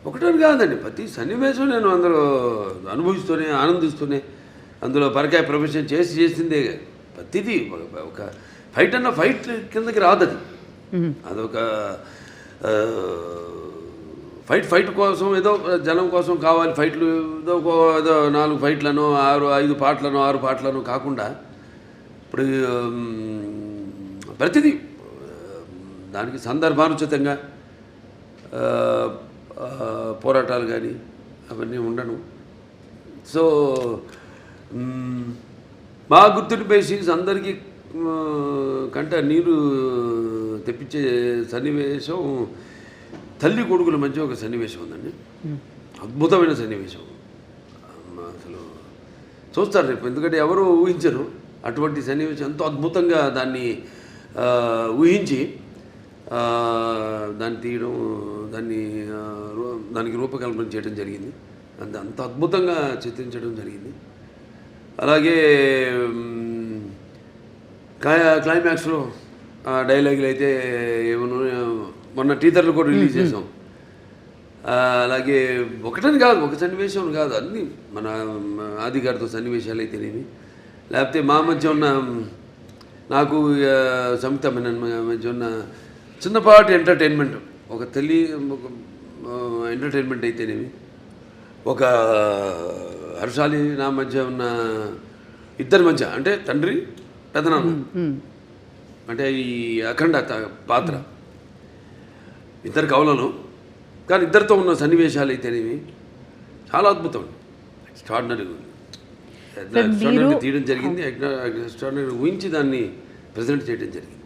ఒకటని కాదండి, ప్రతి సన్నివేశం నేను అందులో అనుభవిస్తూనే ఆనందిస్తూనే అందులో పరకాయ ప్రొఫెషన్ చేసిందే. ప్రతిదీ ఒక ఫైట్ అన్న ఫైట్ కిందకి రాదు అది. అదొక ఫైట్ కోసం ఏదో జనం కోసం కావాలి ఫైట్లు, ఏదో 4 ఫైట్లను 5 పాటలను 6 పాటలను కాకుండా ఇప్పుడు ప్రతిదీ దానికి సందర్భానుచితంగా పోరాటాలు కానీ అవన్నీ ఉండను. సో మా గుర్తునిపై సీన్స్ అందరికీ కంట నీరు తెప్పించే సన్నివేశం తల్లి కొడుకుల మధ్య ఒక సన్నివేశం ఉందండి. అద్భుతమైన సన్నివేశం. అసలు చూస్తారు రేపు, ఎందుకంటే ఎవరు ఊహించరు అటువంటి సన్నివేశం. ఎంతో అద్భుతంగా దాన్ని ఊహించి దాన్ని తీయడం, దానికి రూపకల్పన చేయడం జరిగింది. అంత అద్భుతంగా చిత్రించడం జరిగింది. అలాగే క్లైమాక్స్లో డైలాగులు అయితే ఏమన్నా మొన్న టీజర్లు కూడా రిలీజ్ చేసాం. అలాగే ఒకటని కాదు, ఒక సన్నివేశం కాదు, అన్నీ మన ఆది గారితో సన్నివేశాలు అయితేనేమి, లేకపోతే మా మధ్య ఉన్న నాకు సంయుక్త మేనన్ మధ్య ఉన్న చిన్నపాటి ఎంటర్టైన్మెంట్, ఒక ఎంటర్టైన్మెంట్ అయితేనేమి, ఒక హర్షాలి నా మధ్య ఉన్న ఇద్దరి మధ్య, అంటే తండ్రి పెదనాన్న, అంటే ఈ అఖండ పాత్ర ఇద్దరు కవులను, కానీ ఇద్దరితో ఉన్న సన్నివేశాలు అయితేనేవి చాలా అద్భుతం. ఎక్స్ట్రాడినరీగా తీయడం జరిగింది. ఎక్స్ట్రాడినరీ ఊహించి దాన్ని ప్రజెంట్ చేయడం జరిగింది.